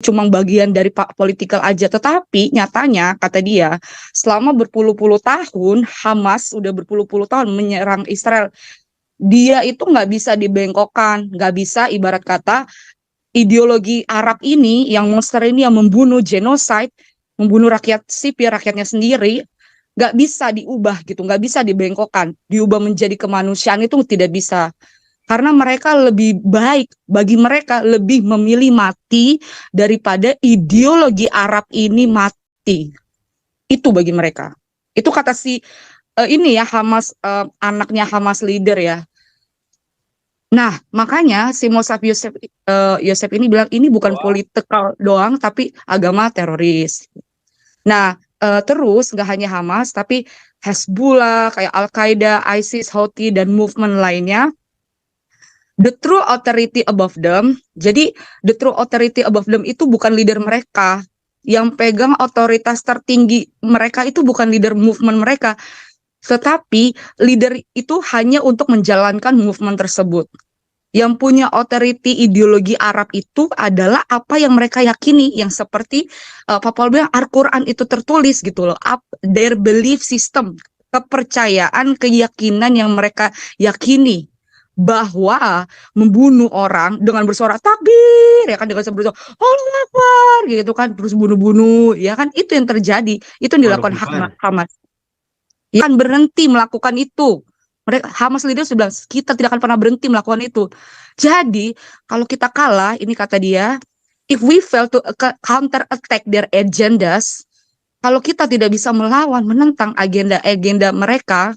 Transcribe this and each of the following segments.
cuma bagian dari political aja, tetapi nyatanya kata dia selama berpuluh-puluh tahun Hamas udah berpuluh-puluh tahun menyerang Israel, dia itu nggak bisa dibengkokkan, nggak bisa ibarat kata ideologi Arab ini yang monster ini yang membunuh genocide, membunuh rakyat sipil, rakyatnya sendiri, nggak bisa diubah gitu, nggak bisa dibengkokkan, diubah menjadi kemanusiaan itu tidak bisa. Karena mereka lebih baik, bagi mereka lebih memilih mati daripada ideologi Arab ini mati. Itu bagi mereka. Itu kata si ini ya Hamas, anaknya Hamas leader ya. Nah, makanya si Musab Yosef ini bilang ini bukan politikal doang, tapi agama teroris. Nah, terus nggak hanya Hamas, tapi Hezbollah, kayak Al-Qaeda, ISIS, Houthi, dan movement lainnya, the true authority above them. Jadi, the true authority above them itu bukan leader mereka. Yang pegang otoritas tertinggi mereka itu bukan leader movement mereka, tetapi leader itu hanya untuk menjalankan movement tersebut. Yang punya authority ideologi Arab itu adalah apa yang mereka yakini, yang seperti Pak Paul bilang Al-Quran itu tertulis gitu loh, their belief system, kepercayaan, keyakinan yang mereka yakini bahwa membunuh orang dengan bersuara takbir ya kan, dengan bersuara Allahu Akbar gitu kan, terus bunuh-bunuh ya kan, itu yang terjadi, itu yang dilakukan Hamas. Ya kan berhenti melakukan itu. Mereka Hamas leader sudah bilang kita tidak akan pernah berhenti melakukan itu. Jadi kalau kita kalah, ini kata dia, if we fail to counter attack their agendas, kalau kita tidak bisa melawan, menentang agenda-agenda mereka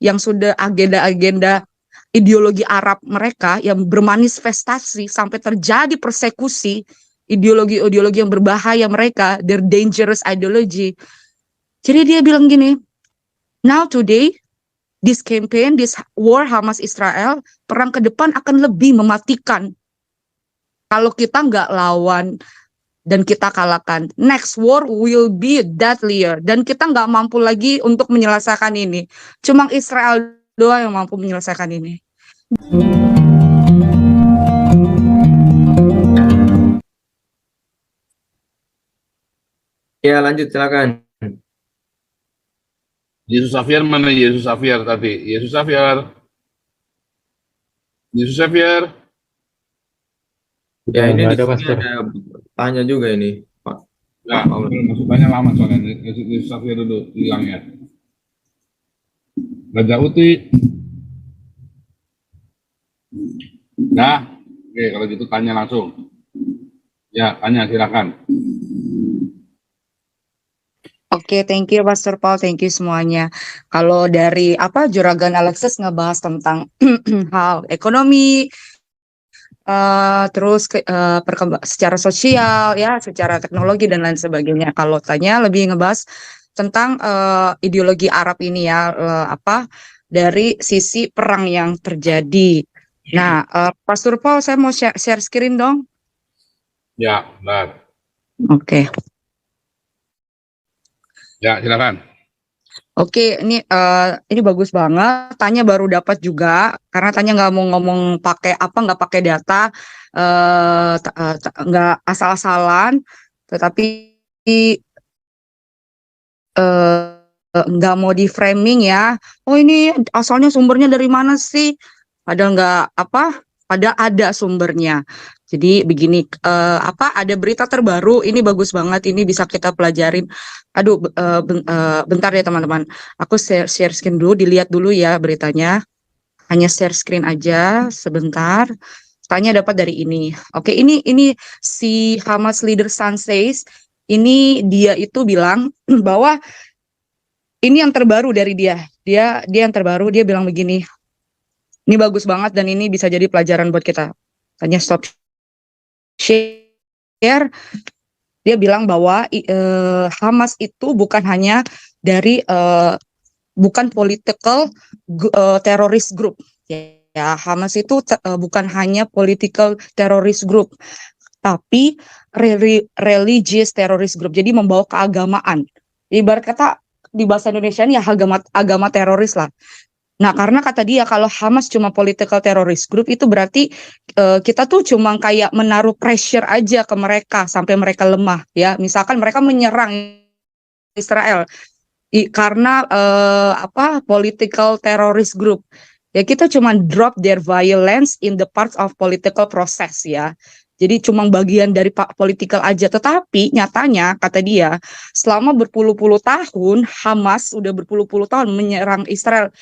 yang sudah agenda-agenda ideologi Arab mereka yang bermanifestasi sampai terjadi persekusi, ideologi-ideologi yang berbahaya mereka, their dangerous ideology. Jadi dia bilang gini, now today, this campaign, this war Hamas Israel, perang ke depan akan lebih mematikan. Kalau kita nggak lawan dan kita kalahkan, next war will be deadlier. Dan kita nggak mampu lagi untuk menyelesaikan ini. Cuma Israel doang yang mampu menyelesaikan ini. Ya lanjut silakan. Yesus Xavier mana Yesus Xavier tadi? Yesus Xavier. Yesus Xavier. Ya ini ada ada tanya juga ini Pak. Ya, masukannya lama soalnya. Yesus Xavier dulu hilangnya. Raja Uti. Nah, oke kalau gitu tanya langsung. Ya, tanya silakan. Oke, thank you Pastor Paul, thank you semuanya. Kalau dari Juragan Alexis ngebahas tentang hal ekonomi, terus secara sosial, ya, secara teknologi dan lain sebagainya. Kalau tanya lebih ngebahas tentang ideologi Arab ini ya, dari sisi perang yang terjadi. Nah, Pastor Paul, saya mau share screen dong. Ya, benar. Oke. Ya, silakan. Oke, ini bagus banget. Tanya baru dapat juga, karena Tanya nggak mau ngomong nggak pakai data, nggak asal-asalan, tetapi nggak mau di framing ya. Oh ini asalnya sumbernya dari mana sih? Padahal ada sumbernya. Jadi begini, ada berita terbaru, ini bagus banget, ini bisa kita pelajarin. Aduh, bentar ya teman-teman, aku share screen dulu, dilihat dulu ya beritanya. Hanya share screen aja sebentar. Tanya dapat dari ini. Oke, ini si Hamas leader Sun says, ini dia itu bilang bahwa ini yang terbaru dari dia. Dia yang terbaru, dia bilang begini. Ini bagus banget dan ini bisa jadi pelajaran buat kita. Tanya stop share. Dia bilang bahwa Hamas itu bukan hanya dari bukan political terrorist group. Ya, Hamas itu bukan hanya political terrorist group, tapi religious terrorist group. Jadi membawa keagamaan. Ibarat kata di bahasa Indonesia ini ya agama teroris lah. Nah, karena kata dia kalau Hamas cuma political terrorist group itu berarti kita tuh cuma kayak menaruh pressure aja ke mereka sampai mereka lemah ya. Misalkan mereka menyerang Israel karena political terrorist group. Ya kita cuma drop their violence in the parts of political process ya. Jadi cuma bagian dari political aja. Tetapi nyatanya kata dia selama berpuluh-puluh tahun Hamas udah berpuluh-puluh tahun menyerang Israel.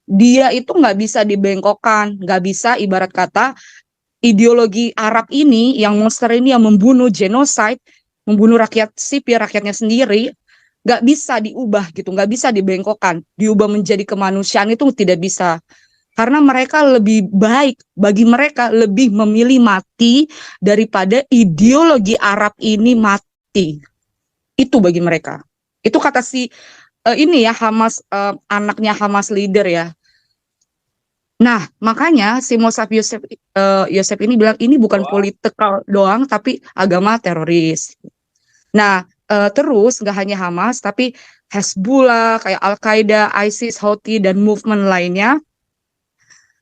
Dia itu nggak bisa dibengkokkan, nggak bisa ibarat kata ideologi Arab ini yang monster ini yang membunuh genocide, membunuh rakyat sipil, rakyatnya sendiri, nggak bisa diubah gitu, nggak bisa dibengkokkan, diubah menjadi kemanusiaan itu tidak bisa. Karena mereka lebih baik, bagi mereka lebih memilih mati daripada ideologi Arab ini mati. Itu bagi mereka. Itu kata si ini ya Hamas, anaknya Hamas leader ya. Nah, makanya si Musab Yosef ini bilang ini bukan politikal doang tapi agama teroris. Nah, terus nggak hanya Hamas tapi Hezbollah, kayak Al-Qaeda, ISIS, Houthi dan movement lainnya.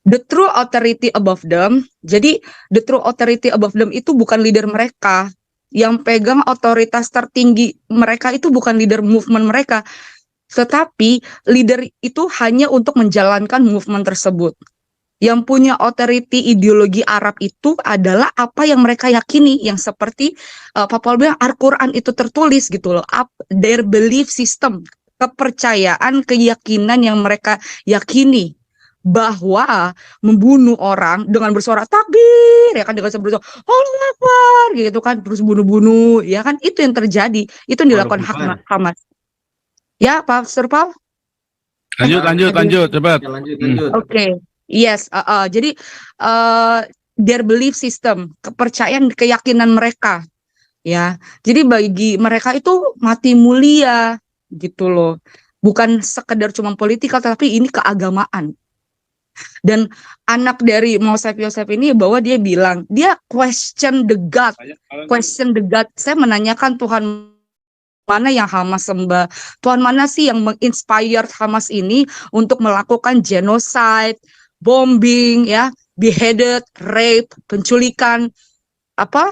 The true authority above them. Jadi the true authority above them itu bukan leader mereka. Yang pegang otoritas tertinggi mereka itu bukan leader movement mereka, tetapi leader itu hanya untuk menjalankan movement tersebut. Yang punya authority ideologi Arab itu adalah apa yang mereka yakini, yang seperti Pak Paul bilang Al-Quran itu tertulis gitu loh, their belief system, kepercayaan, keyakinan yang mereka yakini bahwa membunuh orang dengan bersuara takbir ya kan, dengan bersuara Allahu Akbar gitu kan, terus bunuh-bunuh ya kan, itu yang terjadi, itu yang dilakukan Hamas. Ya, Pak Surpal? Lanjut, cepat. Oke. Yes, jadi their belief system, kepercayaan, keyakinan mereka, ya. Jadi bagi mereka itu mati mulia, gitu loh. Bukan sekedar cuma politikal, tapi ini keagamaan. Dan anak dari Musab Yosef ini bahwa dia bilang, dia question the God. Saya menanyakan Tuhan mana yang Hamas sembah? Tuhan mana sih yang menginspire Hamas ini untuk melakukan genocide, bombing, ya, beheaded, rape, penculikan,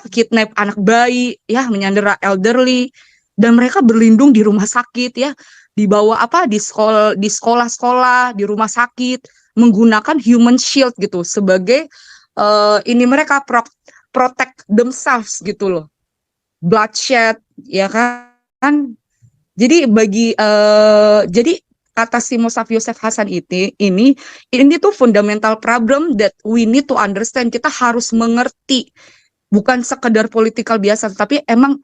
kidnap anak bayi, ya, menyandera elderly, dan mereka berlindung di rumah sakit, ya, dibawa di sekolah-sekolah, di rumah sakit, menggunakan human shield gitu sebagai ini mereka protect themselves gitu loh, bloodshed, ya kan. Jadi jadi kata si Musab Yosef Hasan ini tuh fundamental problem that we need to understand. Kita harus mengerti, bukan sekedar politikal biasa, tapi emang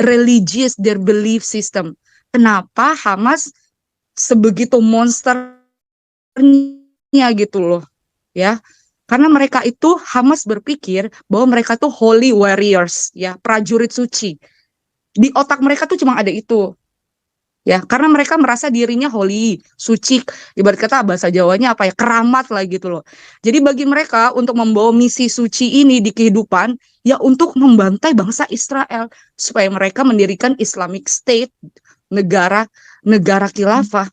religious, their belief system. Kenapa Hamas sebegitu monsternya gitu loh, ya? Karena mereka itu, Hamas berpikir bahwa mereka tuh holy warriors, ya, prajurit suci. Di otak mereka tuh cuma ada itu. Ya, karena mereka merasa dirinya holy, suci, ibarat kata bahasa Jawanya keramat lah gitu loh. Jadi bagi mereka untuk membawa misi suci ini di kehidupan, ya untuk membantai bangsa Israel supaya mereka mendirikan Islamic State, negara khilafah.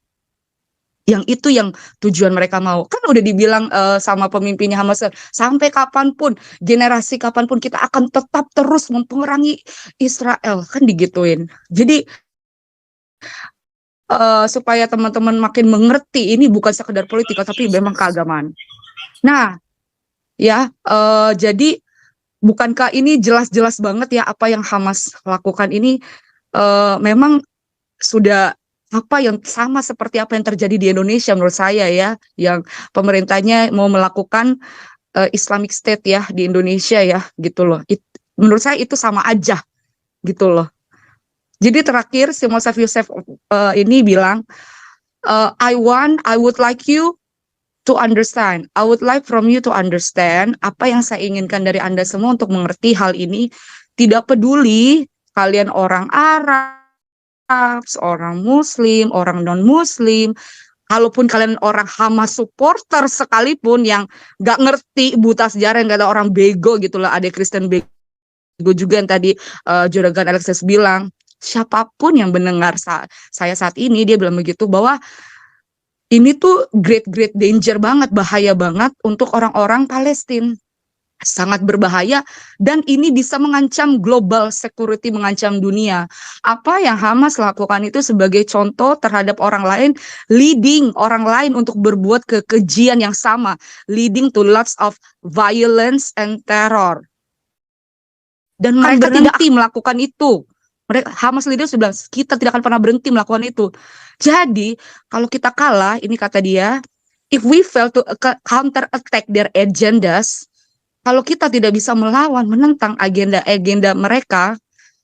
Yang itu yang tujuan mereka mau. Kan udah dibilang sama pemimpinnya Hamas, sampai kapanpun, generasi kapanpun kita akan tetap terus memperangi Israel, kan digituin. Jadi supaya teman-teman makin mengerti ini bukan sekedar politik tapi memang keagamaan. Nah, ya, jadi bukankah ini jelas-jelas banget ya apa yang Hamas lakukan ini memang sudah yang sama seperti apa yang terjadi di Indonesia menurut saya ya, yang pemerintahnya mau melakukan Islamic State ya di Indonesia ya gitu loh. Menurut saya itu sama aja gitu loh. Jadi terakhir si Musab Yosef ini bilang, I would like you to understand. I would like from you to understand apa yang saya inginkan dari Anda semua untuk mengerti hal ini. Tidak peduli kalian orang Arab, orang Muslim, orang non-Muslim, kalaupun kalian orang Hamas supporter sekalipun yang nggak ngerti buta sejarah, yang nggak ada orang bego gitu lah, ada Kristen bego juga yang tadi Juragan Alexis bilang. Siapapun yang mendengar saya saat ini, dia bilang begitu, bahwa Ini tuh great danger banget, bahaya banget untuk orang-orang Palestina. Sangat berbahaya dan ini bisa mengancam global security, mengancam dunia. Apa yang Hamas lakukan itu sebagai contoh terhadap orang lain, leading orang lain untuk berbuat kekejian yang sama, leading to lots of violence and terror. Dan mereka tidak melakukan itu. Hamas leader sudah bilang, kita tidak akan pernah berhenti melakukan itu. Jadi, kalau kita kalah, ini kata dia, if we fail to counter attack their agendas, kalau kita tidak bisa melawan, menentang agenda-agenda mereka,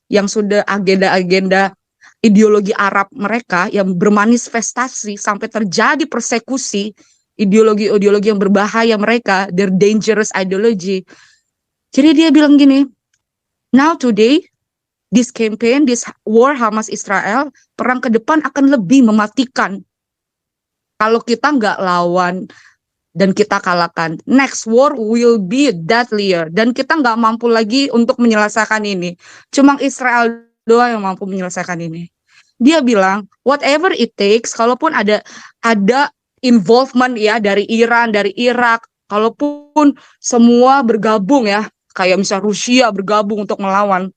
yang sudah agenda-agenda ideologi Arab mereka, yang bermanifestasi sampai terjadi persekusi, ideologi-ideologi yang berbahaya mereka, their dangerous ideology. Jadi dia bilang gini, now today, this campaign, this war Hamas-Israel, perang ke depan akan lebih mematikan. Kalau kita nggak lawan, dan kita kalahkan, next war will be deadlier, dan kita nggak mampu lagi untuk menyelesaikan ini. Cuma Israel doang yang mampu menyelesaikan ini. Dia bilang, whatever it takes, kalaupun ada involvement ya dari Iran, dari Irak, kalaupun semua bergabung ya, kayak misalnya Rusia bergabung untuk melawan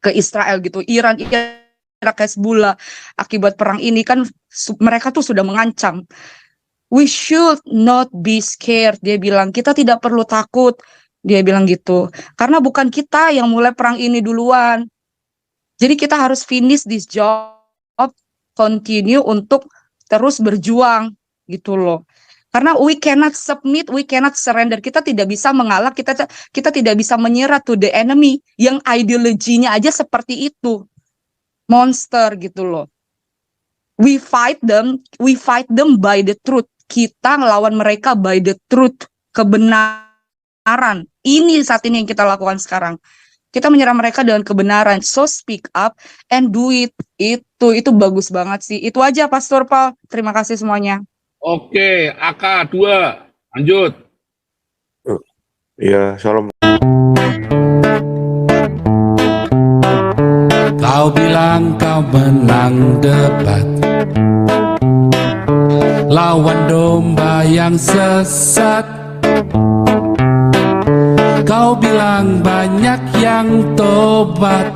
ke Israel gitu, Iran, Irak, Hezbollah, akibat perang ini kan mereka tuh sudah mengancam. We should not be scared, dia bilang. Kita tidak perlu takut, dia bilang gitu. Karena bukan kita yang mulai perang ini duluan. Jadi kita harus finish this job, continue untuk terus berjuang, gitu loh. Karena we cannot submit, we cannot surrender. Kita tidak bisa mengalah, kita tidak bisa menyerah to the enemy, yang ideologinya aja seperti itu. Monster, gitu loh. We fight them by the truth. Kita ngelawan mereka by the truth, kebenaran. Ini saat ini yang kita lakukan sekarang. Kita menyerang mereka dengan kebenaran. So speak up and do it. Itu bagus banget sih. Itu aja Pastor Paul. Terima kasih semuanya. Oke, AK 2, lanjut. Iya, shalom. Kau bilang kau menang debat lawan domba yang sesat. Kau bilang banyak yang tobat